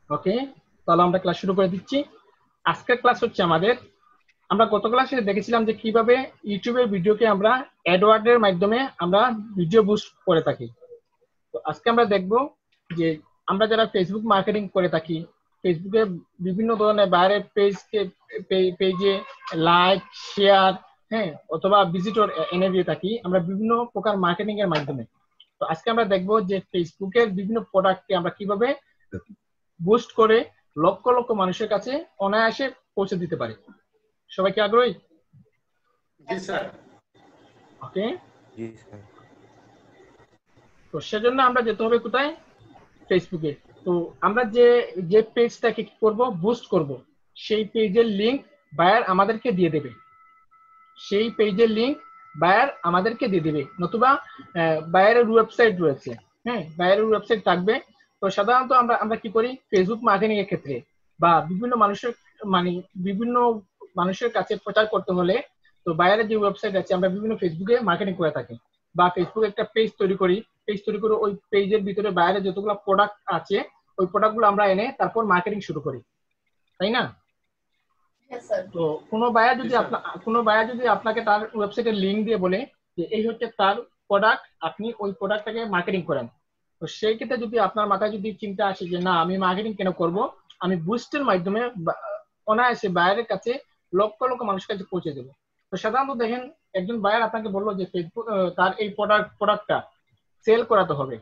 ওকে, তাহলে আমরা ক্লাস শুরু করে দিচ্ছি। আজকের ক্লাস হচ্ছে আমাদের, আমরা গত ক্লাসে দেখেছিলাম যে কিভাবে ইউটিউবের ভিডিওকে আমরা অ্যাডওয়ার্ডের মাধ্যমে আমরা ভিডিও বুস্ট করে থাকি। তো আজকে আমরা দেখব যে আমরা যারা ফেসবুক মার্কেটিং করে থাকি, ফেসবুকে বিভিন্ন ধরনের বাইরের পেজে লাইক, শেয়ার, হ্যাঁ, অথবা ভিজিটর এনে দিয়ে থাকি আমরা বিভিন্ন প্রকার মার্কেটিং এর মাধ্যমে। তো আজকে আমরা দেখব যে ফেসবুকের বিভিন্ন প্রোডাক্টকে আমরা কিভাবে বুস্ট করে লক্ষ লক্ষ মানুষের কাছে অনায়াসে পৌঁছে দিতে পারি। সবাই কি আগ্রহী? জি স্যার। ওকে, জি স্যার। তো সেজন্য আমরা যেতে হবে কোথায়? ফেসবুকে। তো আমরা যে যে পেজটাকে কি করব, বুস্ট করব, সেই পেজের লিংক বায়ার আমাদেরকে দিয়ে দেবে। সেই পেজের লিংক বায়ার আমাদেরকে দিয়ে দেবে, নতুবা বায়ারের ওয়েবসাইট রয়েছে, হ্যাঁ, বায়ারের ওয়েবসাইট থাকবে। তো সাধারণত আমরা আমরা কি করি ফেসবুক মার্কেটিং এর ক্ষেত্রে বা মানে বিভিন্ন মানুষের কাছে প্রচার করতে হলে, তো বায়ারের যে ওয়েবসাইট আছে আমরা বিভিন্ন ফেসবুকে মার্কেটিং করে থাকি, বা ফেসবুকে একটা পেজ তৈরি করি। পেজ তৈরি করে ওই পেজের ভিতরে বাইরে যতগুলো প্রোডাক্ট আছে ওই প্রোডাক্টগুলো আমরা এনে তারপর মার্কেটিং শুরু করি, তাই না? তো কোনো বায়ার যদি আপনাকে তার ওয়েবসাইটের লিংক দিয়ে বলে যে এই হচ্ছে তার প্রোডাক্ট, আপনি ওই প্রোডাক্টটাকে মার্কেটিং করেন, তো সেই ক্ষেত্রে যদি আপনার মাথায় যদি চিন্তা আসে যে না, আমি মার্কেটিং কেন করব, আমি বুস্টের মাধ্যমে অনায়াসে বায়ারের কাছে লক্ষ লক্ষ মানুষের কাছে পৌঁছে দেবো। তো সাধারণত দেখেন, একজন বায়ার আপনাকে বললো যে ফেসবুক তার এই প্রোডাক্টটা সেল করাতে হবে।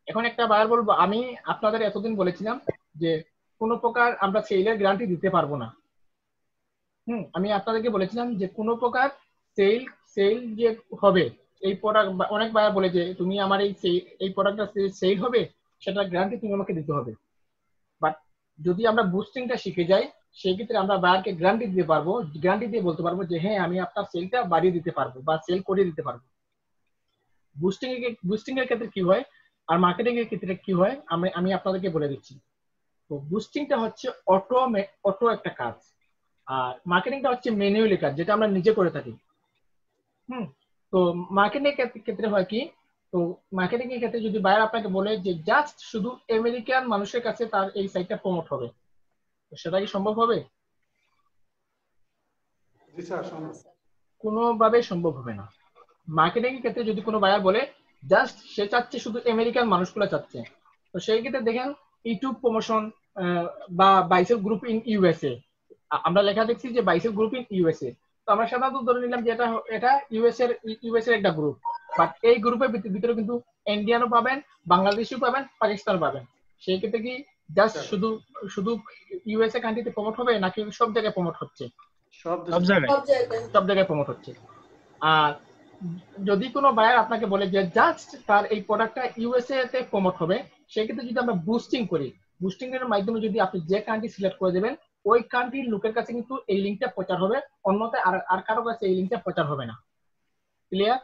এখন একটা বায়ার বলবো, আমি আপনাদের এতদিন বলেছিলাম যে কোনো প্রকার আমরা সেলের গ্যারান্টি দিতে পারবো না। আমি আপনাদেরকে বলেছিলাম যে কোনো প্রকার সেল সেল যে হবে এই প্রোডাক্ট, অনেক বায়ার বলে যে তুমি আমার এই প্রোডাক্টটা সেল হবে সেটা গ্যারান্টি তুমি আমাকে দিতে হবে। বাট যদি আমরা বুস্টিংটা শিখে যাই সেই ক্ষেত্রে আমরা বায়ারকে গ্যারান্টি দিতে পারবো, গ্যারান্টি দিয়ে বলতে পারবো যে হ্যাঁ, আমি আপনার সেলটা বাড়িয়ে দিতে পারবো বা সেল করে দিতে পারবো। বুস্টিং এর ক্ষেত্রে কি হয় আর মার্কেটিং এর ক্ষেত্রে কি হয় আমি আপনাদেরকে বলে দিচ্ছি। তো বুস্টিংটা হচ্ছে অটো একটা কাজ, আর মার্কেটিংটা হচ্ছে ম্যানুয়ালি কাজ, যেটা আমরা নিজে করে থাকি। তো মার্কেটিং এর ক্ষেত্রে হয় কি, তো মার্কেটিং এর ক্ষেত্রে যদি বায়ার আপনাকে বলে যে জাস্ট শুধু আমেরিকান মানুষের কাছে তার এই সাইটটা প্রমোট হবে, তো সেটা কি সম্ভব হবে? জি স্যার, সম্ভব। কোনোভাবে সম্ভব হবে না। মার্কেটিং এর ক্ষেত্রে যদি কোনো বায়ার বলে জাস্ট সে চাচ্ছে শুধু আমেরিকান মানুষগুলো চাচ্ছে, তো সেই ক্ষেত্রে দেখেন ইউটিউব প্রমোশন বা বাইসেল গ্রুপ ইন ইউএসএ, আমরা লেখা দেখছি যে বাইসেল গ্রুপ ইন ইউএসএ। তো আমরা সাধারণত ধরে নিলাম যে এটা ইউএস এর একটা গ্রুপ, বাট এই গ্রুপের ভিতরে কিন্তু ইন্ডিয়ানও পাবেন, বাংলাদেশও পাবেন, পাকিস্তান পাবেন। সেই ক্ষেত্রে কি জাস্ট শুধু শুধু ইউএসএ কান্ট্রিতে প্রমোট হবে নাকি সব জায়গায় প্রমোট হচ্ছে? সব জায়গায় প্রমোট হচ্ছে। আর যদি কোনো বায়ার আপনাকে বলে যে জাস্ট তার এই প্রোডাক্টটা ইউএসএ তে প্রমোট হবে, সেক্ষেত্রে যদি আমরা বুস্টিং করি, বুস্টিং এর মাধ্যমে যদি আপনি যে কান্ট্রি সিলেক্ট করে দেবেন ওই কান্ট্রির লোকের কাছে কিন্তু এই লিঙ্কটা প্রচার হবে, অন্যথায় আর কারো কাছে এই লিঙ্কটা প্রচার হবে না। ক্লিয়ার?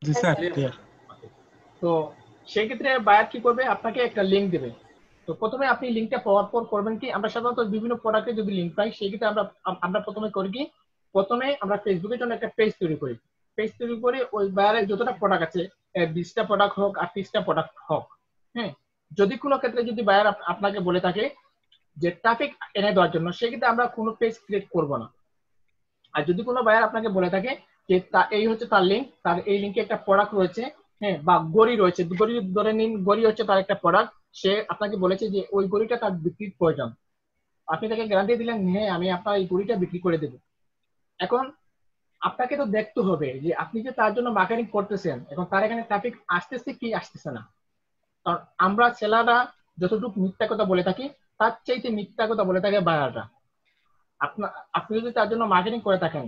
জি স্যার, ক্লিয়ার। তো সেই ক্ষেত্রে বায়ার কি করবে, আপনাকে একটা লিঙ্ক দেবে। তো প্রথমে আপনি লিঙ্কটা পাওয়ার পর করবেন কি, আমরা সাধারণত বিভিন্ন প্রোডাক্টে যদি লিঙ্ক পাই সেই ক্ষেত্রে আমরা প্রথমে করি কি, প্রথমে আমরা ফেসবুকের জন্য একটা পেজ তৈরি করি। পেজ তৈরি করে ওই বায়ারের যতটা প্রোডাক্ট আছে, 20টা প্রোডাক্ট হোক আর 30টা প্রোডাক্ট হোক, হ্যাঁ, যদি কোনো ক্ষেত্রে যদি বায়ার আপনাকে বলে থাকে যে ট্রাফিক এনে দেওয়ার জন্য, সেক্ষেত্রে আমরা কোনো পেজ ক্রিয়েট করব না। আর যদি কোনো বায়ার আপনাকে বলে থাকে যে এই হচ্ছে তার লিঙ্ক, তার এই লিঙ্কে একটা প্রোডাক্ট রয়েছে, হ্যাঁ, বা গড়ি রয়েছে, গড়ি ধরে নিন, গড়ি হচ্ছে তার একটা প্রোডাক্ট, সে আপনাকে বলেছে যে ওই গড়িটা তার বিক্রির প্রয়োজন, আপনি তাকে গ্যারান্টি দিলেন হ্যাঁ আমি আপনার এই গড়িটা বিক্রি করে দেবো। এখন আপনাকে তো দেখতে হবে যে আপনি যে তার জন্য মার্কেটিং করতেছেন এখন তার এখানে ট্রাফিক আসতেছে কি আসতেছে না। কারণ আমরা সেলাররা যতটুকু মিথ্যা কথা বলে থাকি তার চাইতে মিথ্যা কথা বলে থাকে বায়াররা। আপনি যদি তার জন্য মার্কেটিং করে থাকেন,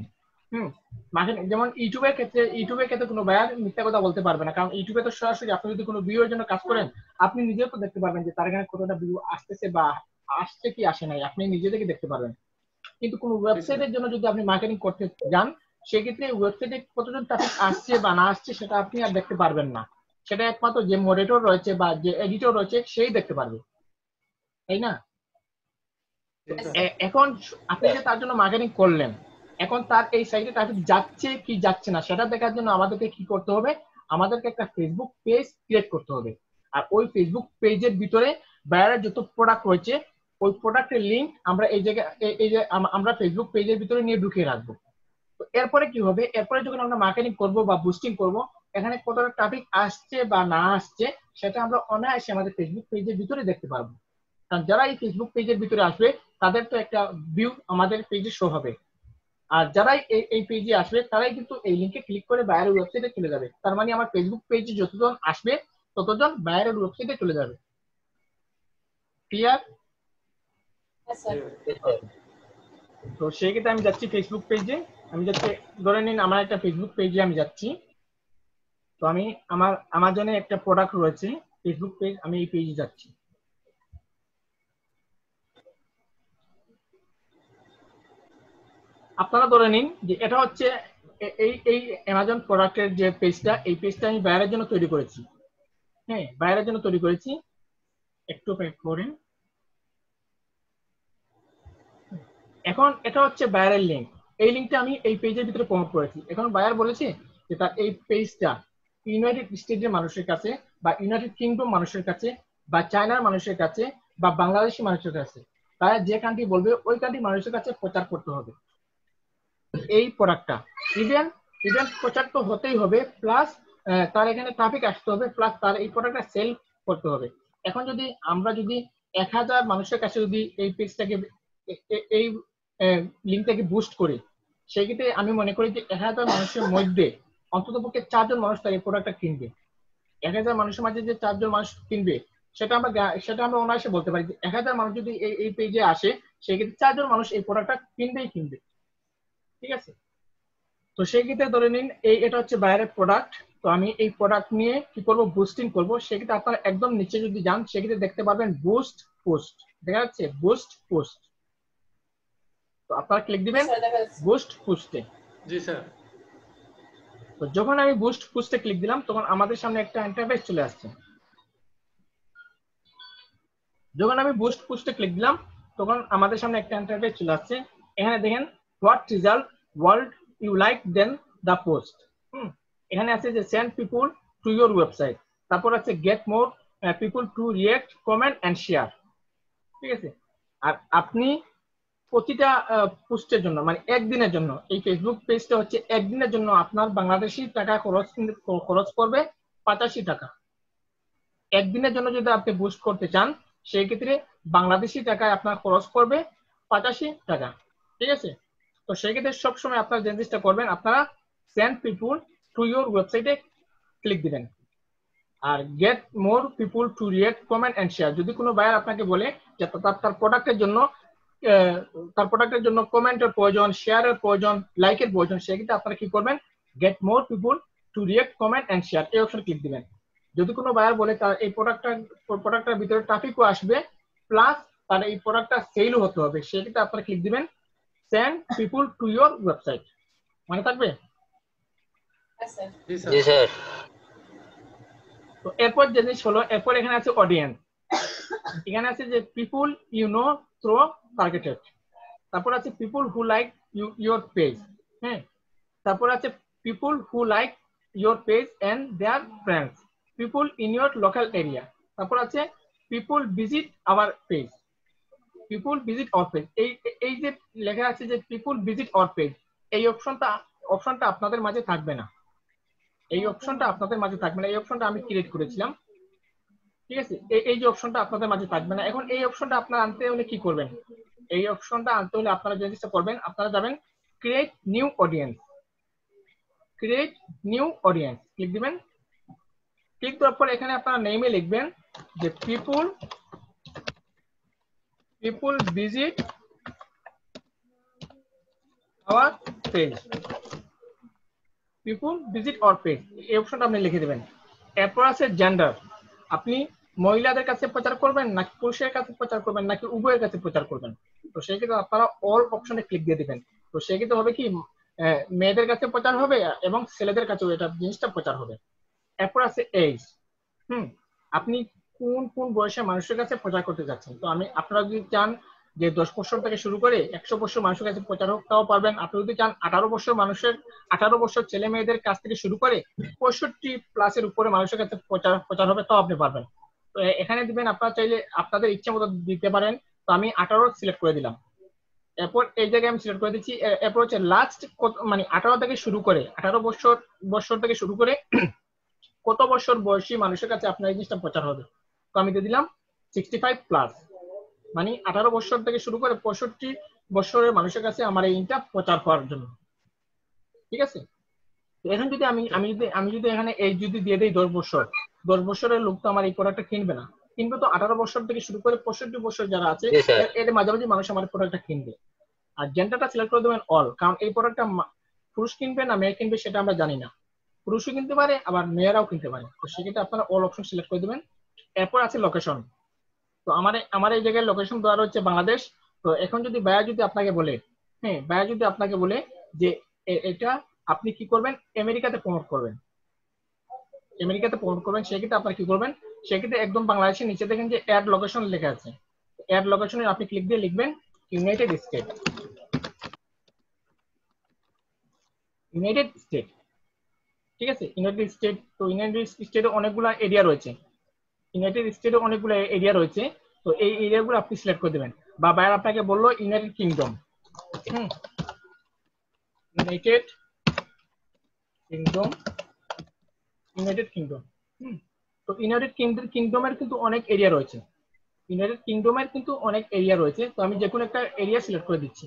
মার্কেটিং যেমন ইউটিউবের ক্ষেত্রে কোনো বায়ার মিথ্যা কথা বলতে পারবে না, কারণ ইউটিউবে তো সরাসরি আপনি যদি কোনো ভিউয়ের জন্য কাজ করেন আপনি নিজেও তো দেখতে পারবেন যে তার এখানে কতটা ভিউ আসতেছে বা আসছে কি আসে নাই, আপনি নিজে থেকে দেখতে পারবেন। কিন্তু কোনো ওয়েবসাইটের জন্য যদি আপনি মার্কেটিং করতে যান সেক্ষেত্রে ওয়েবসাইটে কতজন ট্রাফিক আসছে বা না আসছে সেটা আপনি আর দেখতে পারবেন না, সেটা একমাত্র যে মডারেটর রয়েছে বা যে এডিটর রয়েছে সেই দেখতে পারবে, তাই না? এখন আপনি যে তার জন্য মার্কেটিং করলেন, এখন তার এই সাইটে ট্রাফিক যাচ্ছে কি যাচ্ছে না সেটা দেখার জন্য আমাদেরকে কি করতে হবে, আমাদেরকে একটা ফেসবুক পেজ ক্রিয়েট করতে হবে। আর ওই ফেসবুক পেজের ভিতরে বায়ারের যত প্রোডাক্ট রয়েছে ওই প্রোডাক্টের লিংক আমরা এই জায়গায় এই যে আমরা ফেসবুক পেজের ভিতরে নিয়ে ঢুকিয়ে রাখবো। তো এরপরে কি হবে, এরপরে যখন আমরা মার্কেটিং করব বা বুস্টিং করব, এখানে কতটা ট্রাফিক আসছে বা না আসছে সেটা আমরা অনায়াসে আমাদের ফেসবুক পেজের ভিতরে দেখতে পারবো। কারণ যারা এই ফেসবুক পেজের ভিতরে আসবে তাদের তো একটা ভিউ আমাদের পেজে শো হবে, আর যারাই এই পেজে আসবে তারাই কিন্তু এই লিংকে ক্লিক করে বায়ারের ওয়েবসাইটে চলে যাবে। তার মানে আমার ফেসবুক পেজে যতজন আসবে ততজন বায়ারের ওয়েবসাইটে চলে যাবে। ক্লিয়ার? তো সেই ক্ষেত্রে আমি যাচ্ছি ফেসবুক পেজে, আমি যাচ্ছি, ধরে নিন আমার একটা ফেসবুক পেজে আমি যাচ্ছি। তো আমি আমার আমাজনে একটা প্রোডাক্ট রয়েছে ফেসবুক পেজ, আমি এই পেজে যাচ্ছি। আপনারা ধরে নিন যে এটা হচ্ছে এই অ্যামাজন প্রোডাক্টের যে পেজটা, এই পেজটা আমি বায়ারের জন্য তৈরি করেছি। হ্যাঁ, বায়ারের জন্য তৈরি করেছি। একটু অপেক্ষা করেন। এখন এটা হচ্ছে বায়ারের লিংক, এই লিংকটা আমি এই পেজের ভিতরে প্রমোট করেছি। এখন বায়ার বলেছে যে তার এই পেজটা ইউনাইটেড স্টেটের মানুষের কাছে বা ইউনাইটেড কিংডম মানুষের কাছে বা চায়নার মানুষের কাছে বা বাংলাদেশি মানুষের কাছে, তারা যে কান্ট্রি বলবে ওই কান্ট্রি মানুষের কাছে প্রচার করতে হবে এই প্রোডাক্টটা। ইভেন প্রচার তো হতেই হবে, প্লাস তার এখানে ট্রাফিক আসতে হবে, প্লাস তার এই প্রোডাক্টটা সেল করতে হবে। এখন যদি আমরা যদি 1000 মানুষের কাছে যদি এই পেজটাকে এই লিঙ্কটাকে বুস্ট করি, সেই ক্ষেত্রে আমি মনে করি যে 1000 মানুষের মধ্যে অন্ততপক্ষে 4 জন মানুষ তার এই প্রোডাক্টটা কিনবে। 1000 মানুষের মাঝে যে 4 জন মানুষ কিনবে সেটা আমরা অনায়াসে বলতে পারি যে 1000 মানুষ যদি এই পেজে আসে সেই ক্ষেত্রে 4 জন মানুষ এই প্রোডাক্টটা কিনবে। ঠিক আছে? তো সেই ক্ষেত্রে ধরে নিন এটা হচ্ছে বাইরের প্রোডাক্ট। তো আমি এই প্রোডাক্ট নিয়ে কি করব, বুস্টিং করব। সেক্ষেত্রে আপনারা একদম নিচে যদি যান সেক্ষেত্রে দেখতে পাবেন বুস্ট পোস্ট, দেখা যাচ্ছে বুস্ট পোস্ট। তো আপনারা ক্লিক দিবেন বুস্ট পোস্টে। জি স্যার। তো যখন আমি বুস্ট পোস্টে ক্লিক দিলাম তখন আমাদের সামনে একটা ইন্টারফেস চলে আসছে। যখন আমি বুস্ট পোস্টে ক্লিক দিলাম তখন আমাদের সামনে একটা ইন্টারফেস চলে আসছে। এখানে দেখেন what result world you like then the post. এখানে আছে যে send people to your website, তারপর আছে get more people to react comment and share. ঠিক আছে? আর আপনি প্রতিটা পোস্টের জন্য মানে একদিনের জন্য এই ফেসবুক পেজটা হচ্ছে একদিনের জন্য আপনার বাংলাদেশি টাকা খরচ করবে 85 টাকা। একদিনের জন্য যদি আপনি বুস্ট করতে চান সেই ক্ষেত্রে বাংলাদেশি টাকায় আপনার খরচ করবে 85 টাকা। ঠিক আছে? তো সেই ক্ষেত্রে সবসময় আপনারা যে জিনিসটা করবেন, আপনারা সেন্ড পিপল টু ইউর ওয়েবসাইটে ক্লিক দিবেন আর get more people to react comment and share. যদি কোনো বায়ার আপনাকে বলে যে তার প্রোডাক্টের জন্য কমেন্টের প্রয়োজন, শেয়ারের প্রয়োজন, লাইকের প্রয়োজন, সেক্ষেত্রে আপনারা কি করবেন, get more people to react comment and share এই অপশনে ক্লিক দিবেন। যদি কোনো বায়ার বলে তার এই প্রোডাক্টটার ভিতরে ট্রাফিকও আসবে প্লাস তার এই প্রোডাক্টটা সেলও হতে হবে, সেক্ষেত্রে আপনারা ক্লিক দিবেন send people to your website. মনে থাকবে? জি স্যার। তো এরপর যে জিনিস হলো, এরপর এখানে আছে অডিয়েন্স। এখানে আছে যে people you know through targeted, তারপর আছে people who like your page. হ্যাঁ, তারপর আছে people who like your page and their friends, people in your local area, তারপর আছে people visit our page, people visit our page. এই যে লেখা আছে যে পিপল ভিজিট আওয়ার পেজ, এই অপশনটা আপনাদের মাঝে থাকবে না। এই অপশনটা আমি ক্রিয়েট করেছিলাম। ঠিক আছে? এই যে অপশনটা আপনাদের মাঝে থাকবে না। এখন এই অপশনটা আপনারা আনতে হলে কি করবেন, এই অপশনটা আনতে হলে আপনারা যে জিনিসটা করবেন, আপনারা যাবেন ক্রিয়েট নিউ অডিয়েন্স, ক্লিক দিবেন। ক্লিক দেওয়ার পর এখানে আপনারা নেমে লিখবেন যে people visit our page, people visit our page, এই অপশনটা আপনি লিখে দেবেন। এরপর আছে জেন্ডার, আপনি মহিলাদের কাছে প্রচার করবেন নাকি পুরুষের কাছে প্রচার করবেন নাকি উভয়ের কাছে প্রচার করবেন। তো সেই ক্ষেত্রে আপনারা অল অপশনে ক্লিক দিয়ে দিবেন। তো সেই ক্ষেত্রে হবে কি, মেয়েদের কাছে প্রচার হবে এবং ছেলেদের কাছেও এটা জিনিসটা প্রচার হবে। এরপর আছে এজ, আপনি কোন বয়সের মানুষের কাছে প্রচার করতে যাচ্ছেন। তো আপনারা যদি চান যে 10 বছর থেকে শুরু করে 100 বছর মানুষের কাছে প্রচার তাও পারবেন। আপনি যদি চান 18 বছর ছেলে মেয়েদের কাছ থেকে শুরু করে 65 প্লাসের উপরে মানুষের কাছে প্রচার হবে তাও আপনি পারবেন। তো এখানে দিবেন, আপনারা চাইলে আপনাদের ইচ্ছা মতো দিতে পারেন। তো আমি 18 সিলেক্ট করে দিলাম। এরপর এই জায়গায় আমি সিলেক্ট করে দিচ্ছি। এরপর হচ্ছে লাস্ট মানে 18 থেকে শুরু করে 18 বছর থেকে শুরু করে কত বছর বয়সী মানুষের কাছে আপনার এই জিনিসটা প্রচার হবে। তো আমি দিয়ে দিলাম 65+, মানে 18 বছর থেকে শুরু করে 65 বছরের মানুষের কাছে আমার এই ইনটা প্রচার হওয়ার জন্য। ঠিক আছে। তো এখন যদি আমি যদি এখানে এই যদি দিয়ে দিই 10 বছরের লোক তো আমার এই প্রোডাক্টটা কিনবে না। কিনবে তো 18 বছর থেকে শুরু করে 65 বছর যারা আছে, এর মাঝামাঝি মানুষ আমার প্রোডাক্টটা কিনবে। আর জেন্ডারটা সিলেক্ট করে দেবেন অল, কারণ এই প্রোডাক্টটা পুরুষ কিনবে না মেয়ে কিনবে সেটা আমরা জানি না। পুরুষও কিনতে পারে, আবার মেয়েরাও কিনতে পারে। তো সেক্ষেত্রে আপনারা অল অপশন সিলেক্ট করে দেবেন। এরপর আছে লোকেশন। তো আমার এই জায়গায় লোকেশন দেওয়া হচ্ছে বাংলাদেশ। তো এখন যদি বায়া যদি আপনাকে বলে, হ্যাঁ বায়া যদি আপনাকে বলে যে এটা আপনি কি করবেন, আমেরিকাতে প্রমোট করবেন, সেক্ষেত্রে আপনারা কি করবেন, সেক্ষেত্রে একদম বাংলাদেশের নিচে দেখেন যে অ্যাড লোকেশন লেখা আছে। অ্যাড লোকেশনে আপনি ক্লিক দিয়ে লিখবেন ইউনাইটেড স্টেট। ঠিক আছে, ইউনাইটেড স্টেট। তো ইউনাইটেড স্টেটে অনেকগুলো এরিয়া রয়েছে। তো এই এরিয়াগুলো আপনি সিলেক্ট করে দেবেন। বা বাইরে আপনাকে বললো ইউনাইটেড কিংডম, ইউনাইটেড কিংডম। তো ইউনাইটেড কিংডমের কিন্তু অনেক এরিয়া রয়েছে। তো আমি যে কোনো একটা এরিয়া সিলেক্ট করে দিচ্ছি।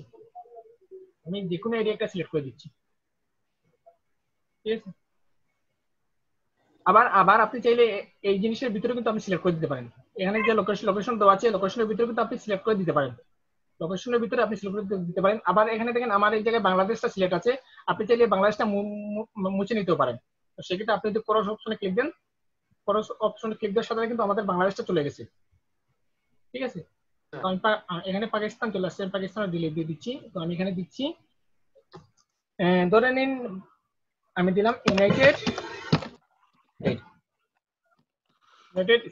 ঠিক আছে। আবার আপনি চাইলে এই জিনিসের ভিতরে কিন্তু আপনি সিলেক্ট করে দিতে পারেন। এখানে যে লোকেশন দেওয়া আছে, লোকেশনের ভিতরে কিন্তু আপনি সিলেক্ট করে দিতে পারেন। আবার এখানে দেখেন আমার এই জায়গায় বাংলাদেশটা সিলেক্ট আছে, আপনি চাইলে বাংলাদেশটা মুছে নিতেও পারেন। তো সেক্ষেত্রে আপনি যদি ক্রস অপশনে ক্লিক দেন, দেওয়ার সাথে কিন্তু আমাদের বাংলাদেশটা চলে গেছে। ঠিক আছে। তো আমি এখানে পাকিস্তান চলে আসছে, পাকিস্তানে ডিলিট দিয়ে দিচ্ছি। তো আমি এখানে দিচ্ছি, ধরে নিন আমি দিলাম ইউনাইটেড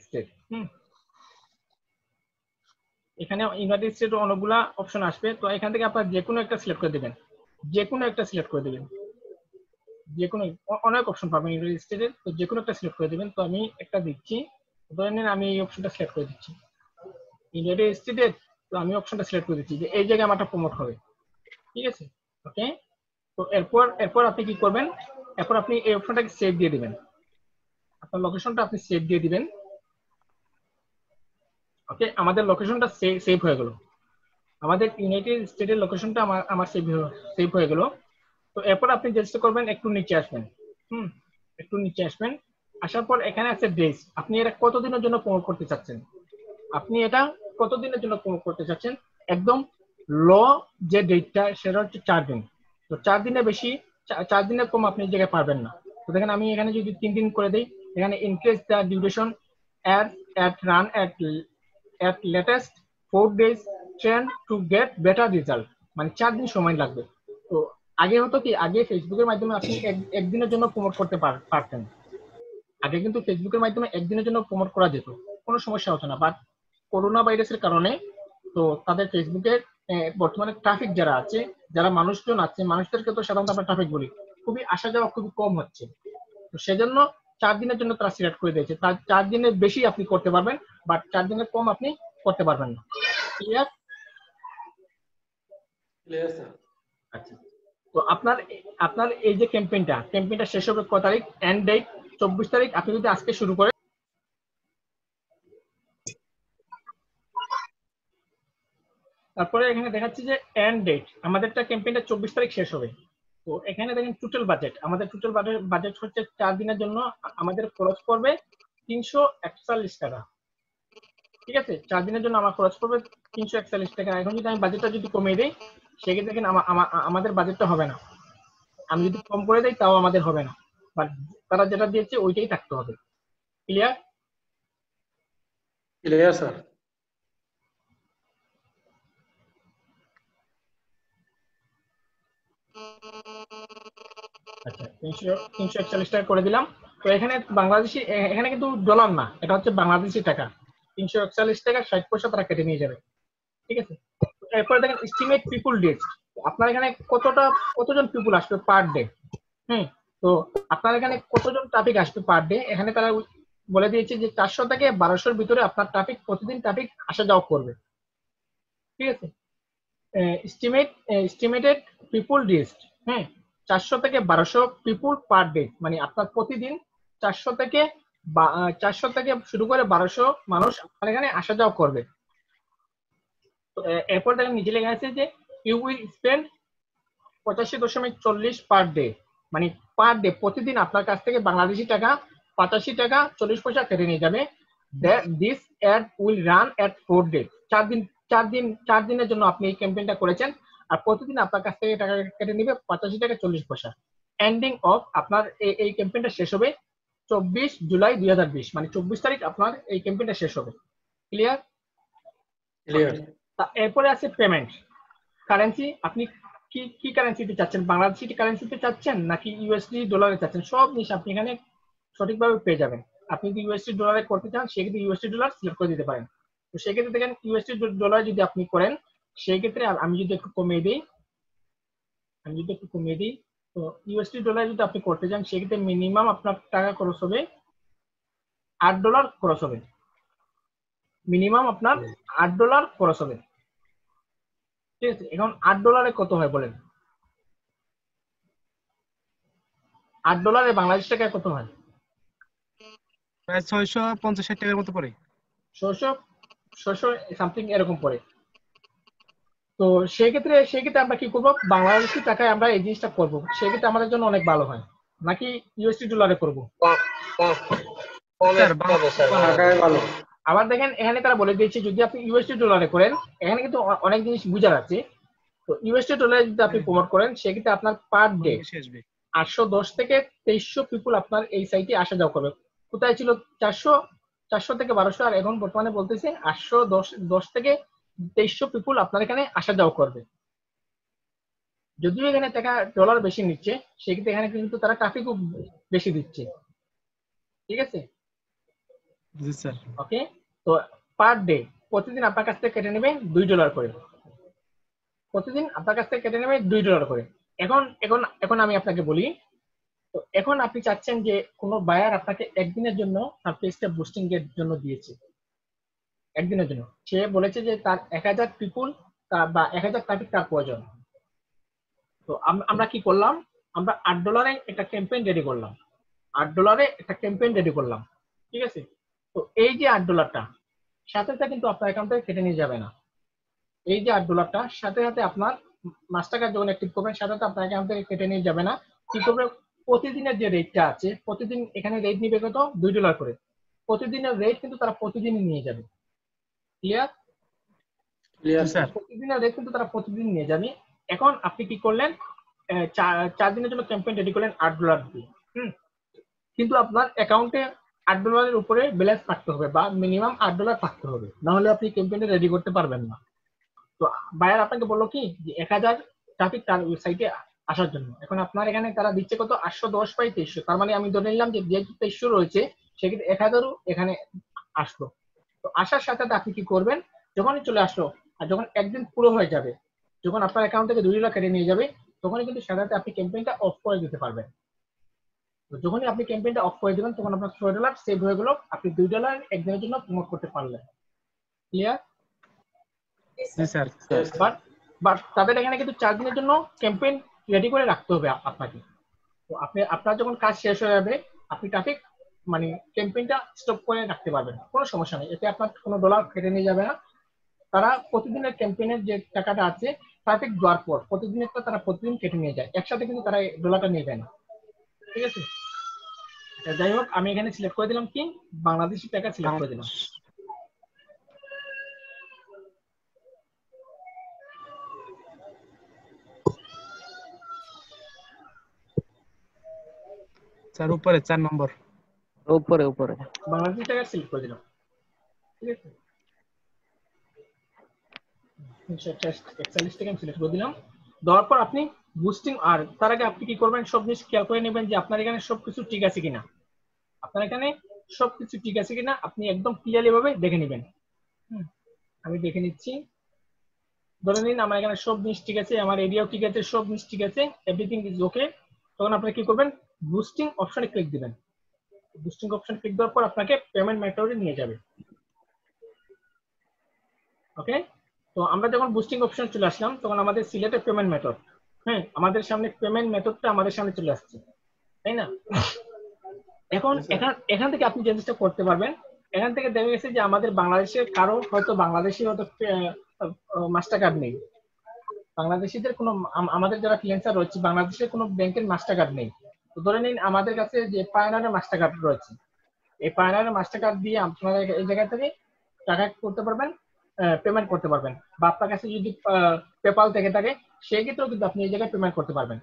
স্টেট। এখানে ইউনাইটেড স্টেটের অনেকগুলা অপশন আসবে। তো এখান থেকে আপনার যে কোনো একটা সিলেক্ট করে দেবেন। অনেক অপশন পাবেন ইউনাইটেড স্টেটের, তো যে কোনো একটা সিলেক্ট করে দেবেন। তো আমি একটা দিচ্ছি, ধরে নিন আমি এই অপশনটা সিলেক্ট করে দিচ্ছি ইউনাইটেড স্টেটের। তো আমি অপশনটা সিলেক্ট করে দিচ্ছি যে এই জায়গায় আমারটা প্রমোট হবে। ঠিক আছে, ওকে। তো এরপর আপনি কি করবেন, এরপর আপনি এই অপশনটাকে সেভ দিয়ে দিবেন, আপনার লোকেশনটা আপনি সেভ দিয়ে দিবেন। ওকে, আমাদের লোকেশনটা সেভ হয়ে গেল, আমাদের ইউনাইটেড স্টেটের লোকেশনটা আমার সেভ হয়ে গেল। তো এরপর আপনি চেষ্টা করবেন একটু নিচে আসবেন, আসার পর এখানে আছে ডেজ। আপনি এটা কতদিনের জন্য প্রমোট করতে চাচ্ছেন, একদম ল যে ডেটটা সেটা হচ্ছে 4 দিন। তো 4 দিনের বেশি, 4 দিনের কম আপনি এই জায়গায় পারবেন না। তো দেখেন আমি এখানে যদি 3 দিন করে দেই, এখানে increase the duration run at latest 4 days trend to get better result, মানে 4 দিন সময় লাগবে। তো আগে হতো কি, আগে ফেসবুকের মাধ্যমে আপনি একদিনের জন্য প্রমোট করতে পারতেন। আগে কিন্তু ফেসবুকের মাধ্যমে একদিনের জন্য প্রমোট করা যেত, কোনো সমস্যা হতো না। বাট করোনা ভাইরাসের কারণে তো তাদের ফেসবুকের বর্তমানে ট্রাফিক যারা মানুষজন আছে, মানুষদেরকে তো সাধারণত আমরা ট্রাফিক বলি, খুবই আসা যাওয়া খুবই কম হচ্ছে। তো সেজন্য 4 দিনের জন্য তারা সিলেক্ট করে দিয়েছে। তার 4 দিনের বেশি আপনি করতে পারবেন, বাট 4 দিনের কম আপনি করতে পারবেন না। ক্লিয়ার? স্যার। আচ্ছা, তো আপনার এই যে ক্যাম্পেইনটা শেষ হবে কত তারিখ, এন্ড ডেট 24 তারিখ। আপনি যদি আজকে শুরু করেন, তারপরে এখানে দেখাচ্ছি যে এন্ড ডেট আমাদেরটা ক্যাম্পেইনটা 24 তারিখ শেষ হবে। তো এখানে দেখেন টোটাল বাজেট হচ্ছে 4 দিনের জন্য আমাদের খরচ পড়বে 341 টাকা। ঠিক আছে, 4 দিনের জন্য আমার খরচ পড়বে 341 টাকা। এখন যদি আমি বাজেটটা যদি কমিয়ে দিই, সেক্ষেত্রে দেখেন আমাদের বাজেটটা হবে না। আমি যদি কম করে দিই তাও আমাদের হবে না, বাট তারা যেটা দিয়েছে ওইটাই থাকতে হবে। ক্লিয়ার? স্যার। আচ্ছা, 341 টাকা করে দিলাম। তো এখানে বাংলাদেশি, এখানে কিন্তু ডলার না, এটা হচ্ছে বাংলাদেশি টাকা। 341 টাকা 60 পয়সা তারা কেটে নিয়ে যাবে। ঠিক আছে। এরপরে দেখেন এস্টিমেট পিপল ডেজ, আপনার এখানে কতজন পিপল আসবে পার ডে। তো আপনার এখানে কতজন ট্রাফিক আসবে পার ডে, এখানে তারা বলে দিয়েছে যে 400 থেকে 1200 এর ভিতরে আপনার ট্রাফিক প্রতিদিন ট্রাফিক আসা যাওয়া করবে, ঠিক আছে। এস্টিমেটেড পিপুল রিস্ট, হ্যাঁ, 400 থেকে 1200 পিপুল পার ডে, মানে আপনার প্রতিদিন 400 থেকে 400 থেকে শুরু করে 1200 মানুষ আপনার এখানে আসা যাওয়া করবে। তো এরপর দেখেন নিচে লেখা আছে যে you will spend 85.40 per day, মানে পার ডে প্রতিদিন আপনার কাছ থেকে বাংলাদেশি টাকা 85 টাকা 40 পয়সা কেটে নিয়ে যাবে। This ad will run at 4 day, 4 দিনের জন্য আপনি এই ক্যাম্পেইনটা করেছেন, আর প্রতিদিন আপনার কাছ থেকে টাকা কেটে নেবে 85 টাকা 40 পয়সা। এন্ডিং অফ আপনার এই ক্যাম্পেইনটা শেষ হবে 24 জুলাই 2020, মানে 24 তারিখ আপনার এই ক্যাম্পেইনটা শেষ হবে। ক্লিয়ার? ক্লিয়ার। এরপরে আছে পেমেন্ট কারেন্সি। আপনি কি কি কারেন্সিতে চাচ্ছেন, বাংলাদেশি কারেন্সিতে চাচ্ছেন নাকি ইউএসডি ডলারে চাচ্ছেন, সব জিনিস আপনি এখানে সঠিকভাবে পেয়ে যাবেন। আপনি যদি ইউএসডি ডলারে করতে চান সেক্ষেত্রে ইউএসডি ডলার সিলেক্ট করে দিতে পারেন। তো সেক্ষেত্রে দেখেন ইউএসডি ডলার যদি আপনি করেন সেক্ষেত্রে আমি যদি একটু কমিয়ে দিই, তো ইউএসডি ডলার যদি আপনি করতে চান সেক্ষেত্রে মিনিমাম আপনার টাকা খরচ হবে $8 খরচ হবে, মিনিমাম আপনার $8 খরচ হবে, ঠিক আছে। এখন $8 কত হয় বলেন, $8 বাংলাদেশ টাকায় কত হয়? প্রায় 650-60 টাকার মতো পড়ে। 600 সামথিং এরকম পড়ে। তো সেক্ষেত্রে আমরা কি করবো, বাংলাদেশি টাকায় আমরা এই জিনিসটা করবো, সেক্ষেত্রে আমাদের জন্য অনেক ভালো হয়, নাকি ইউএসডি ডলারে করবো? আবার দেখেন এখানে তারা বলে দিয়েছে যদি আপনি ইউএসডি ডলারে করেন, এখানে কিন্তু অনেক জিনিস বুঝার আছে। তো ইউএসডি ডলারে যদি আপনি প্রমোট করেন সেক্ষেত্রে আপনার পার ডে 810 থেকে 2300 পিপুল আপনার এই সাইটে আসা যাওয়া করবে। কোথায় ছিল 400 থেকে 1200, আর এখন বর্তমানে বলতেছে 810 থেকে 2300 পিপুল আপনার এখানে আসা যাওয়া করবে। যদিও এখানে টাকা ডলার বেশি নিচ্ছে সেক্ষেত্রে এখানে কিন্তু তারা ট্রাফিকও বেশি দিচ্ছে, ঠিক আছে। জি স্যার। ওকে, তো পার ডে প্রতিদিন আপনার কাছ থেকে কেটে নেবে $2 করে, প্রতিদিন আপনার কাছ থেকে কেটে নেবে $2 করে। এখন এখন এখন আমি আপনাকে বলি, তো এখন আপনি চাচ্ছেন যে কোনো বায়ার আপনাকে একদিনের জন্য তার পেজটা বুস্টিং এর জন্য দিয়েছে, একদিনের জন্য সে বলেছে যে তার 1000 পিপুল বা 1000 ট্রাফিক তার প্রয়োজন। তো আমরা কি করলাম, আমরা $8 একটা ক্যাম্পেইন রেডি করলাম, $8 একটা ক্যাম্পেইন রেডি করলাম, ঠিক আছে। তো এই যে $8টা সাথে সাথে কিন্তু আপনার অ্যাকাউন্ট থেকে কেটে নিয়ে যাবে না, এই যে $8টা সাথে সাথে আপনার মাস্টার কার্ড যখন অ্যাক্টিভ করবেন সাথে সাথে আপনার অ্যাকাউন্ট থেকে কেটে নিয়ে যাবে না। কি করবে, প্রতিদিনের যে রেটটা আছে, প্রতিদিন এখানে রেট নিবে কত, $2 করে, প্রতিদিনের রেট কিন্তু তারা প্রতিদিনই নিয়ে যাবে। ক্লিয়ার? Clear sir. প্রতিদিনের রেট কিন্তু তারা প্রতিদিন নিয়ে যাবে। এখন আপনি কি করলেন, 4 দিনের জন্য ক্যাম্পেইন রেডি করলেন $8 দিয়ে, কিন্তু আপনার অ্যাকাউন্টে $8 এর উপরে ব্যালেন্স থাকতে হবে বা মিনিমাম $8 থাকতে হবে, না হলে আপনি ক্যাম্পেইনটা রেডি করতে পারবেন না। তো বায়ার আপনাকে বললো কি যে 1000 ট্রাফিক তার ওয়েবসাইটে আসার জন্য, এখন আপনার এখানে তারা দিচ্ছে কত, 810/2300, তার মানে আমি ধরে নিলাম যে যেহেতু 2300 রয়েছে সেক্ষেত্রে 1000ও এখানে আসলো। তো আসার সাথে সাথে আপনি কি করবেন, যখনই চলে আসলো আর যখন একদিন পুরো হয়ে যাবে, যখন আপনার অ্যাকাউন্ট থেকে $2 কেটে নিয়ে যাবে তখনই কিন্তু সাথে সাথে আপনি ক্যাম্পেইনটা অফ করে দিতে পারবেন। তো যখনই আপনি ক্যাম্পেইনটা অফ করে দিবেন তখন আপনার $6 সেভ হয়ে গেল, আপনি $2 একদিনের জন্য প্রমোট করতে পারলেন। ক্লিয়ার? G sir. বাট তাদের এখানে কিন্তু 4 দিনের জন্য ক্যাম্পেইন রেডি করে রাখতে হবে আপনাকে। তো আপনার যখন কাজ শেষ হয়ে যাবে আপনি ট্রাফিক মানে ক্যাম্পেইনটা স্টপ করে রাখতে পারবেন, কোনো সমস্যা নেই, এতে আপনার কোনো ডলার কেটে নিয়ে যাবে না। তারা প্রতিদিনের ক্যাম্পেইনের যে টাকাটা আছে ট্রাফিক দেওয়ার পর প্রতিদিনেরটা তারা প্রতিদিন কেটে নিয়ে যায়, একসাথে কিন্তু তারা ডলারটা নিয়ে যায় না, ঠিক আছে। যাই হোক আমি এখানে সিলেক্ট করে দিলাম কি বাংলাদেশি টাকা সিলেক্ট করে দিলাম। স্যার উপরে 4 নম্বর, উপরে বাংলাদেশি টাকা সিলেক্ট করে দিলাম, ঠিক আছে। 41 টাকা আমি সিলেক্ট করে দিলাম। দেওয়ার পর আপনি বুস্টিং, আর তার আগে আপনি কি করবেন, সব জিনিস খেয়াল করে নেবেন যে আপনার এখানে সবকিছু ঠিক আছে কিনা, আপনার এখানে সবকিছু ঠিক আছে কিনা আপনি একদম ক্লিয়ারলি ভাবে দেখে নেবেন। আমি দেখে নিচ্ছি, ধরে নিন আমার এখানে সব জিনিস ঠিক আছে, আমার এরিয়াও ঠিক আছে, সব জিনিস ঠিক আছে, এভরিথিং ইজ ওকে। তখন আপনি কি করবেন, বুস্টিং অপশনে ক্লিক দিবেন, বুস্টিং অপশন ক্লিক দেওয়ার পর আপনাকে পেমেন্ট মেথডে নিয়ে যাবে। ওকে, তো আমরা যখন বুস্টিং অপশন চলে আসলাম তখন আমাদের সিলেক্টেড পেমেন্ট মেথড, হ্যাঁ আমাদের সামনে পেমেন্ট মেথডটা আমাদের সামনে চলে আসছে, তাই না? এখন এখান থেকে আপনি যে জিনিসটা করতে পারবেন, এখান থেকে দেখা গেছে যে আমাদের বাংলাদেশের কারো হয়তো বাংলাদেশি হয়তো মাস্টার কার্ড নেই, বাংলাদেশিদের কোনো আমাদের যারা ফ্রিল্যান্সার রয়েছে বাংলাদেশের কোনো ব্যাংকের মাস্টার কার্ড নেই। তো ধরে নিন আমাদের কাছে যে পায়োনিয়ারের মাস্টার কার্ড রয়েছে, এই পায়োনিয়ারের মাস্টার কার্ড দিয়ে আপনারা এই জায়গা থেকে টাকা করতে পারবেন, পেমেন্ট করতে পারবেন। বা আপনার কাছে যদি পেপাল থেকে থাকে সেক্ষেত্রেও কিন্তু আপনি এই জায়গায় পেমেন্ট করতে পারবেন।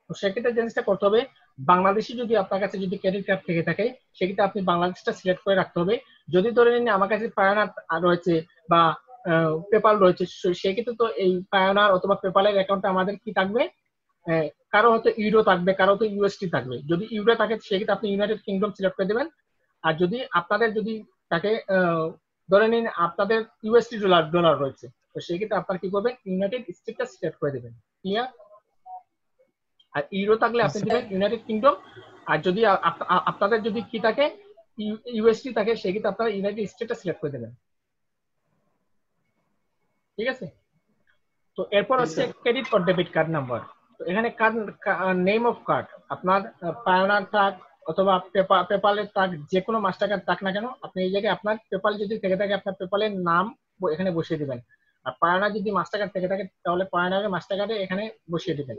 তো সেক্ষেত্রে জিনিসটা করতে হবে, বাংলাদেশি যদি আপনার কাছে যদি ক্রেডিট কার্ড থেকে থাকে সেক্ষেত্রে আপনি বাংলাদেশটা সিলেক্ট করে রাখতে হবে। যদি ধরে নিন আমার কাছে পায়োনিয়ার রয়েছে বা পেপাল রয়েছে, সেক্ষেত্রে তো এই পায়োনিয়ার অথবা পেপালের অ্যাকাউন্টে আমাদের কি থাকবে, কারো হয়তো ইউরো থাকবে, কারো হয়তো ইউএসডি থাকবে। যদি ইউরো থাকে সেক্ষেত্রে আপনি ইউনাইটেড কিংডম সিলেক্ট করে দেবেন। আর যদি আপনাদের যদি তাকে ধরে নিন আপনাদের ইউএসডি ডলার রয়েছে, তো সেক্ষেত্রে আপনার কি করবেন, ইউনাইটেড স্টেটটা সিলেক্ট করে দেবেন। ক্লিয়ার? আর ইউরো থাকলে আপনি দিবেন ইউনাইটেড কিংডম। আর যদি আপনাদের যদি কি থাকে ইউএসডি থাকে সেক্ষেত্রে আপনারা ইউনাইটেড স্টেটটা সিলেক্ট করে দেবেন। ঠিক আছে? তো এরপর হচ্ছে credit or debit card number. তো এখানে কার্ড নেম অফ কার্ড আপনার পায়োনিয়ার থাক অথবা পেপালের থাক, যে কোনো মাস্টার কার্ড থাক না কেন আপনি এই জায়গায় আপনার পেপাল যদি থেকে থাকে আপনার পেপালের নাম এখানে বসিয়ে দিবেন। আর পায়োনিয়ার যদি মাস্টার কার্ড থেকে থাকে তাহলে পায়োনিয়ারের মাস্টার কার্ডে এখানে বসিয়ে দিবেন।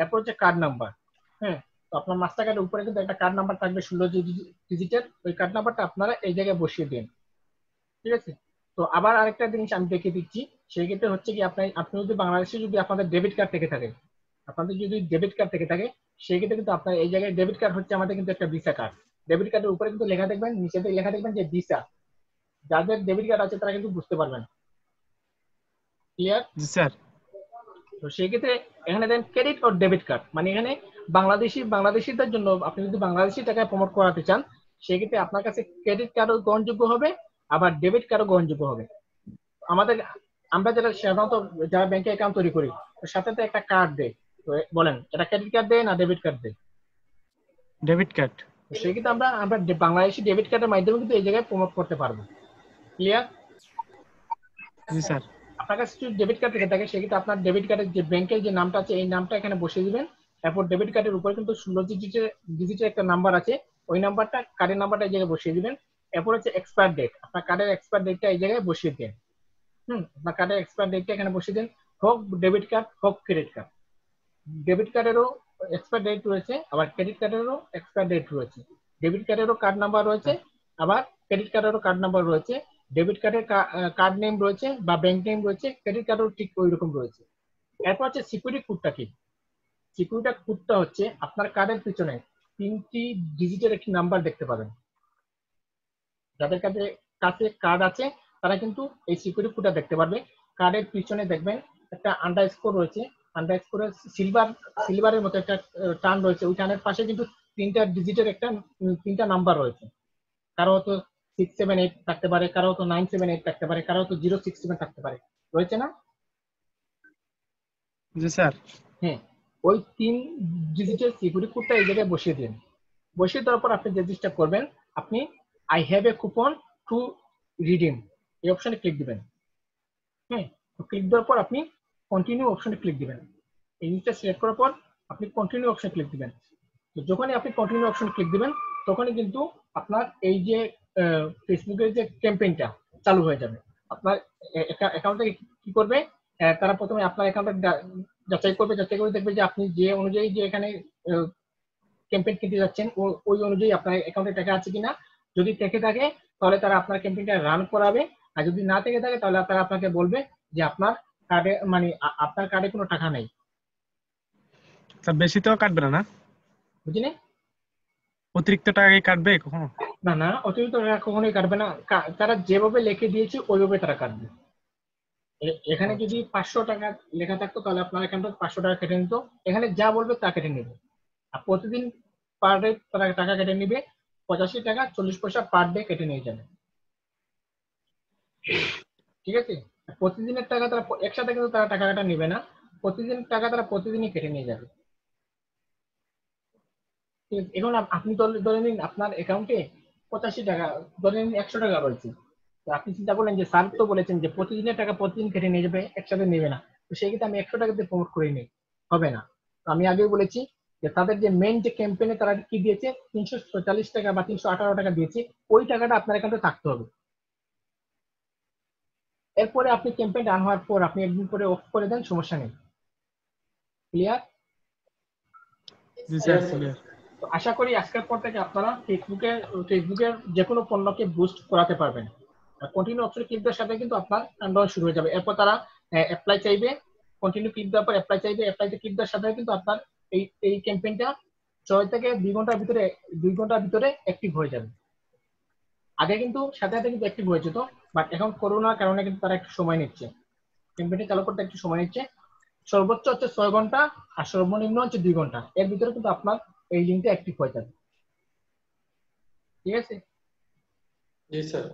এরপর হচ্ছে কার্ড নাম্বার। হ্যাঁ, তো আপনার মাস্টার কার্ডের উপরে কিন্তু একটা কার্ড নাম্বার থাকবে 16 ডিজিটের, ওই কার্ড নাম্বারটা আপনারা এই জায়গায় বসিয়ে দিন। ঠিক আছে? তো আবার আরেকটা জিনিস আমি দেখিয়ে দিচ্ছি, সেই ক্ষেত্রে হচ্ছে কি আপনি যদি বাংলাদেশে যদি আপনাদের ডেবিট কার্ড থেকে থাকে, আপনাদের যদি ডেবিট কার্ড থেকে থাকে সেই ক্ষেত্রে কিন্তু আপনার এই জায়গায় ডেবিট কার্ড হচ্ছে আমাদের কিন্তু একটা ভিসা কার্ড। ডেবিট কার্ডের উপরে কিন্তু লেখা দেখবেন, নিচে লেখা দেখবেন যে ভিসা। যাদের ডেবিট কার্ড আছে তারা কিন্তু বুঝতে পারবেন। ক্লিয়ার? জি স্যার। তো সেই ক্ষেত্রে এখানে দেন ক্রেডিট অর ডেবিট কার্ড, মানে এখানে বাংলাদেশিদের জন্য আপনি যদি বাংলাদেশি টাকায় প্রমোট করাতে চান সেক্ষেত্রে আপনার কাছে ক্রেডিট কার্ডও গ্রহণযোগ্য হবে, আবার ডেবিট কার্ডও গ্রহণযোগ্য হবে। আমাদের আমরা যারা সাধারণত যারা ব্যাংকে অ্যাকাউন্ট তৈরি করি সাথে তো একটা কার্ড দেয়, তো বলেন এটা ক্রেডিট কার্ড দেয় না ডেবিট কার্ড দেয়? Debit card. সেই ক্ষেত্রে আমরা বাংলাদেশি ডেবিট কার্ডের মাধ্যমে কিন্তু এই জায়গায় প্রমোট করতে পারবো। ক্লিয়ার? জি স্যার। আপনার কাছে যদি ডেবিট কার্ড থেকে থাকে সেক্ষেত্রে আপনার ডেবিট কার্ডের যে ব্যাংকের যে নামটা আছে এই নামটা এখানে বসিয়ে দিবেন। তারপর ডেবিট কার্ডের উপরে কিন্তু 16 ডিজিটের একটা নাম্বার আছে, ওই নাম্বারটা কার্ডের নাম্বারটা এই জায়গায় বসিয়ে দিবেন। এরপর হচ্ছে এক্সপায়ার ডেট, আপনার কার্ডের এক্সপায়ার ডেটটা এই জায়গায় বসিয়ে দেন। আপনার কার্ডের এক্সপায়ার ডেটটা এখানে বসিয়ে দেন, হোক ডেবিট কার্ড হোক ক্রেডিট কার্ড। ডেবিট কার্ডেরও এক্সপায়ার ডেট রয়েছে, আবার ক্রেডিট কার্ডেরও এক্সপায়ার ডেট রয়েছে। ডেবিট কার্ডেরও কার্ড নাম্বার রয়েছে, আবার ক্রেডিট কার্ডেরও কার্ড নাম্বার রয়েছে। ডেবিট কার্ডের কার্ড নেম রয়েছে বা ব্যাংক নেম রয়েছে, ক্রেডিট কার্ডেরও ঠিক ওই রকম রয়েছে। এরপর হচ্ছে সিকিউরিটি কোডটা কি? সিকিউরিটি কোডটা হচ্ছে আপনার কার্ডের পিছনে 3টি ডিজিটের একটি নাম্বার দেখতে পাবেন। যাদের কাছে কার্ড আছে তারা কিন্তু এই সিকিউরিটি কোডটা দেখতে পারবে। কার্ডের পিছনে দেখবেন একটা আন্ডারস্কোর রয়েছে, আন্ডারস্কোরের সিলভারের মতো একটা টার্ন রয়েছে, ওই টার্নের পাশে কিন্তু 3টা ডিজিটের একটা 3টা নাম্বার রয়েছে। কারো হয়তো 678 থাকতে পারে, কারো হয়তো 978 থাকতে পারে, কারো হয়তো 067 থাকতে পারে, রয়েছে না? জি স্যার। হ্যাঁ, ওই 3 ডিজিটের সিকিউরিটি কোডটা এই জায়গায় বসিয়ে দিন। বসিয়ে দেওয়ার পর আপনি যে জিনিসটা করবেন, আপনি I have a coupon to redeem এই অপশনে ক্লিক দিবেন। হ্যাঁ, ক্লিক দেওয়ার পর আপনি কন্টিনিউ অপশনে ক্লিক দিবেন। এই জিনিসটা সিলেক্ট করার পর আপনি কন্টিনিউ অপশনে ক্লিক দিবেন। তো যখনই আপনি কন্টিনিউ অপশনে ক্লিক দিবেন তখনই কিন্তু আপনার এই যে ফেসবুকের যে ক্যাম্পেইনটা চালু হয়ে যাবে। আপনার অ্যাকাউন্টে কি করবে, তারা প্রথমে আপনার অ্যাকাউন্টে যাচাই করবে, যাচাই করে দেখবে যে আপনি যে অনুযায়ী যে এখানে ক্যাম্পেইন কিনতে যাচ্ছেন ওই অনুযায়ী আপনার অ্যাকাউন্টে টাকা আছে কিনা। যদি থেকে থাকে তাহলে তারা আপনার ক্যাম্পেইনটা রান করাবে, আর যদি না থেকে থাকে তাহলে তারা আপনাকে বলবে যে আপনার কার্ডে মানে আপনার কার্ডে কোনো টাকা নেই। স্যার বেশি তো কাটবে না? বুঝলি? অতিরিক্ত টাকা কি কাটবে কখনো? না না, অতিরিক্ত টাকা কখনোই কাটবে না, তারা যেভাবে লিখে দিয়েছে ওইভাবে তারা কাটবে। এখানে যদি 500 টাকা লেখা থাকতো তাহলে আপনার এখান থেকে 500 টাকা কেটে নিত, এখানে যা বলবে তা কেটে নেবে। আর প্রতিদিন পার ডে তারা টাকা কেটে নিবে 85 টাকা 40 পয়সা পার ডে কেটে নিয়ে যাবে। ঠিক আছে? প্রতিদিনের টাকা তারা একসাথে কিন্তু তারা টাকাটা নেবে না, প্রতিদিন টাকা তারা প্রতিদিনই কেটে নিয়ে যাবে। এখন আপনি ধরে নিন আপনার অ্যাকাউন্টে 85 টাকা, ধরে নিন 100 টাকা রয়েছে। তো আপনি চিন্তা করলেন যে স্যার তো বলেছেন যে প্রতিদিনের টাকা প্রতিদিন কেটে নিয়ে যাবে, একসাথে নেবে না। তো সেই ক্ষেত্রে আমি 100 টাকাতে প্রমোট করে নিই, হবে না। তো আমি আগেই বলেছি যে তাদের যে মেইন যে ক্যাম্পেইনে তারা কি দিয়েছে, 344 টাকা বা 318 টাকা দিয়েছে, ওই টাকাটা আপনার অ্যাকাউন্টে থাকতে হবে। এরপরে আপনি ক্যাম্পেইন রান হওয়ার পর আপনি একদিন পরে অফ করে দেন, সমস্যা নেই। ক্লিয়ার? জি স্যার, ক্লিয়ার। তো আশা করি আজকের পর থেকে আপনারা ফেসবুকের যে কোনো পণ্যকে বুস্ট করাতে পারবেন। কন্টিনিউ অপশন ক্লিক দেওয়ার সাথে কিন্তু আপনার আন্দোলন শুরু হয়ে যাবে। এরপর তারা অ্যাপ্লাই চাইবে, কন্টিনিউ ক্লিক দেওয়ার পর অ্যাপ্লাই চাইবে, অ্যাপ্লাইতে ক্লিক দেওয়ার সাথে কিন্তু আপনার এই ক্যাম্পেইনটা 6 থেকে 2 ঘন্টার ভিতরে অ্যাক্টিভ হয়ে যাবে। আগে কিন্তু সাথে সাথে কিন্তু অ্যাক্টিভ হয়ে যেত, বাট এখন করোনার কারণে কিন্তু তারা একটু সময় নিচ্ছে, ক্যাম্পেইনটা চালু করতে একটু সময় নিচ্ছে। সর্বোচ্চ হচ্ছে 6 ঘন্টা আর সর্বনিম্ন হচ্ছে 2 ঘন্টা, এর ভিতরে কিন্তু আপনার এই লিঙ্কটা অ্যাক্টিভ হয়ে যাবে। ঠিক আছে? জি স্যার।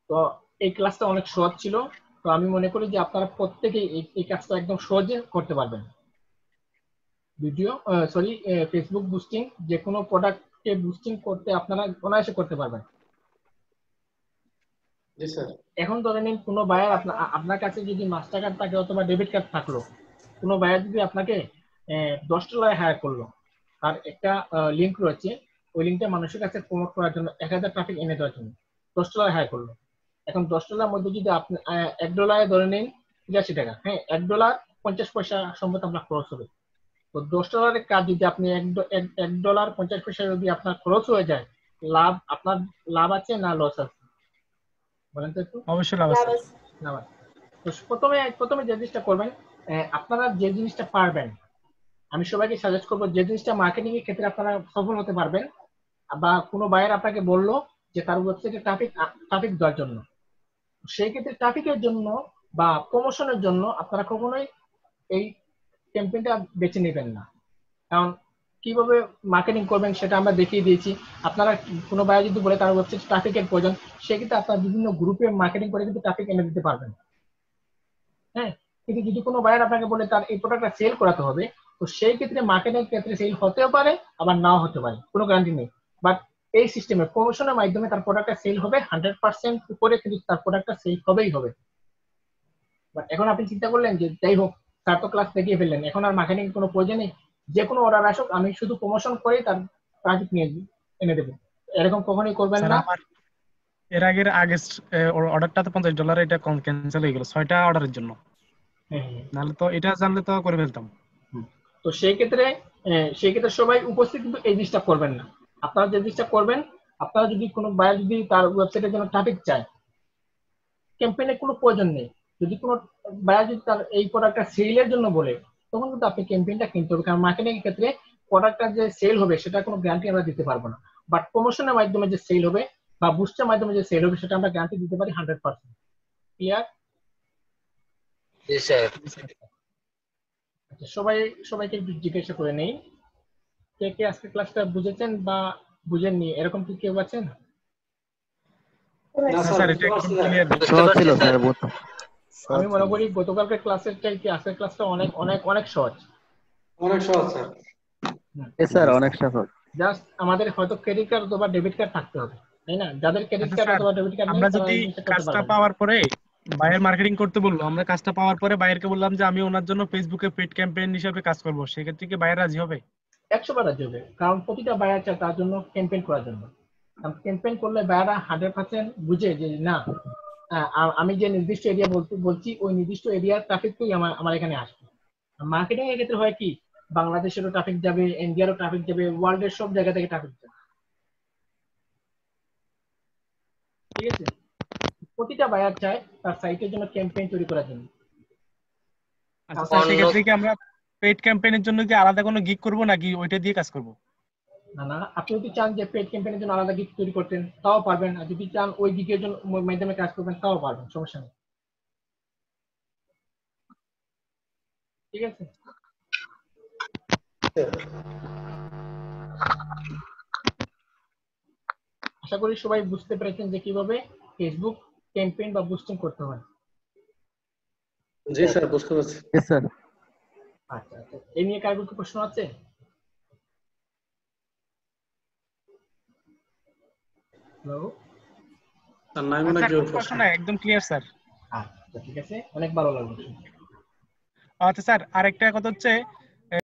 তো এই ক্লাসটা অনেক সহজ ছিল। তো আমি মনে করি যে আপনারা প্রত্যেকেই এই কাজটা একদম সহজে করতে পারবেন। ফেসবুক বুস্টিং, যে কোনো প্রোডাক্টকে বুস্টিং করতে আপনারা অনায়াসে করতে পারবেন। জি স্যার। এখন ধরে নিন কোনো বায়ার আপনার কাছে যদি মাস্টার কার্ড থাকে অথবা ডেবিট কার্ড থাকলো, কোনো বায়ার যদি আপনাকে $10 হায়ার করলো, তার একটা লিঙ্ক রয়েছে, ওই লিঙ্কটা মানুষের কাছে প্রমোট করার জন্য 1000 ট্রাফিক এনে দেওয়ার জন্য $10 হায়ার করলো। এখন $10 মধ্যে যদি আপনি $1 ধরে নিন 83 টাকা, হ্যাঁ, $1.50 সম্ভবত আপনার খরচ হবে। তো $10 কাজ যদি আপনি $1.50 যদি আপনার খরচ হয়ে যায়, আপনার লাভ আছে না লস আছে বলেন তো একটু? অবশ্যই লাভ আছে। লাভ আছে। তো প্রথমে যে জিনিসটা করবেন, আপনারা যে জিনিসটা পারবেন, আমি সবাইকে সাজেস্ট করবো, যে জিনিসটা মার্কেটিং এর ক্ষেত্রে আপনারা সফল হতে পারবেন, বা কোনো বায়ার আপনাকে বললো যে তার ওয়েবসাইটে ট্রাফিক দেওয়ার জন্য, সেই ক্ষেত্রে ট্রাফিকের জন্য বা প্রমোশনের জন্য আপনারা কখনোই এই ক্যাম্পেইনটা বেছে নেবেন না। কারণ কিভাবে মার্কেটিং করবেন সেটা আমরা দেখিয়ে দিয়েছি। আপনারা কোনো বায়ার যদি বলে তার ওয়েবসাইট ট্রাফিকের প্রয়োজন, সেক্ষেত্রে আপনারা বিভিন্ন গ্রুপে মার্কেটিং করে কিন্তু ট্রাফিক এনে দিতে পারবেন। হ্যাঁ, কিন্তু যদি কোনো বায়ার আপনাকে বলে তার এই প্রোডাক্টটা সেল করাতে হবে, তো সেই ক্ষেত্রে মার্কেটিং ক্ষেত্রে সেল হতেও পারে আবার নাও হতে পারে, কোনো গ্যারান্টি নেই। বাট এই সিস্টেমে প্রমোশনের মাধ্যমে তার প্রোডাক্টটা সেল হবে 100% উপরে, কিন্তু তার প্রোডাক্টটা সেল হবেই হবে। বাট এখন আপনি চিন্তা করলেন যে যাই হোক, তার তো ক্লাস দেখিয়ে ফেললেন, এখন আর মার্কেটিং কোনো প্রয়োজন নেই, যে কোনো অর্ডার আসুক আমি শুধু প্রমোশন করে তার ট্রাফিক নিয়ে এনে দেবো, এরকম কখনোই করবেন স্যার না। আমার এর আগের অর্ডারটা তো $50, এটা ক্যান্সেল হয়ে গেল 6টা অর্ডারের জন্য। হ্যাঁ, নাহলে তো এটা জানলে তো করে ফেলতাম। তো সেই ক্ষেত্রে সবাই উপস্থিত কিন্তু এই জিনিসটা করবেন না। আপনারা যে জিনিসটা করবেন, আপনারা যদি কোনো বায়ার যদি তার ওয়েবসাইটের জন্য ট্রাফিক চায়, ক্যাম্পেইনের কোনো প্রয়োজন নেই। যদি কোনো বায়ার যদি তার এই প্রোডাক্টটা সেলের জন্য বলে, তখন কিন্তু আপনি ক্যাম্পেইনটা কিনতে হবে, কারণ মার্কেটিং এর ক্ষেত্রে প্রোডাক্টটা যে সেল হবে সেটা কোনো গ্যারান্টি আমরা দিতে পারবো না। বাট প্রমোশনের মাধ্যমে যে সেল হবে বা বুস্টের মাধ্যমে যে সেল হবে, সেটা আমরা গ্যারান্টি দিতে পারি 100%। ক্লিয়ার? জি স্যার। আচ্ছা, সবাইকে একটু জিজ্ঞাসা করে নেই, কে কে আজকে ক্লাসটা বুঝেছেন বা বুঝেননি, এরকম কি কেউ আছেন? না না স্যার, স্যার, বুঝতে এটা পারছি একদম স্যার। ক্লিয়ার। সহজ ছিল স্যার, আমি মনে করি গতকালকের ক্লাসের চাইতে আজকের ক্লাসটা অনেক অনেক অনেক সহজ। অনেক সহজ স্যার। স্যার অনেক সহজ। জাস্ট আমাদের হয়তো ক্রেডিট কার্ড অথবা ডেবিট কার্ড থাকতে হবে, তাই না? যাদের ক্রেডিট আচ্ছা কার্ড স্যার, অথবা ডেবিট কার্ড নেই আমরা তারা যদি এই জিনিসটা করতে কাজটা পারবে না। পাওয়ার পরে বায়ার মার্কেটিং করতে বললো, আমরা কাজটা পাওয়ার পরে বায়ারকে বললাম যে আমি ওনার জন্য ফেসবুকে পেড ক্যাম্পেইন হিসেবে কাজ করব, সেক্ষেত্রে কি বায়ার রাজি হবে? 100 বার রাজি হবে, কারণ প্রতিটা বায়ার চায় তার জন্য ক্যাম্পেইন করার জন্য। কারণ ক্যাম্পেইন করলে বায়াররা 100% বুঝে যে না, আমি যে নির্দিষ্ট এরিয়া বলছি ওই নির্দিষ্ট এরিয়ার ট্রাফিকই আমার এখানে আসবে। মার্কেটিং এর ক্ষেত্রে হয় কি, বাংলাদেশেরও ট্রাফিক যাবে, ইন্ডিয়ারও ট্রাফিক যাবে, ওয়ার্ল্ডের সব জায়গা থেকে ট্রাফিক যাবে। ঠিক আছে? প্রতিটা বায়ার চায় তার সাইটের জন্য ক্যাম্পেইন তৈরি করার জন্য। আচ্ছা স্যার, অন্য সেক্ষেত্রে কি আমরা পেড ক্যাম্পেইনের জন্য কি আলাদা কোনো গিগ করব নাকি ওইটা দিয়ে কাজ করব? না না, আপনি যদি চান যে পেড ক্যাম্পেইনের জন্য আলাদা গিগ তৈরি করতেন তাও পারবেন, আর যদি চান ওই গিগের জন্য মাধ্যমে কাজ করবেন তাও পারবেন, সমস্যা নেই। ঠিক আছে? আশা করি সবাই বুঝতে পেরেছেন যে কিভাবে ফেসবুক ক্যাম্পেইন বা বুস্টিং করতে হয়। জি স্যার, বুঝতে পারছি। স্যার আচ্ছা আচ্ছা, এই নিয়ে কার কোনো প্রশ্ন আছে? হ্যালো। স্যার নাই মনে স্যার জোর কোনো প্রশ্ন। প্রশ্ন নাই, একদম ক্লিয়ার স্যার। আচ্ছা ঠিক আছে, অনেক ভালো লাগলো। আচ্ছা স্যার, আরেকটা কথা হচ্ছে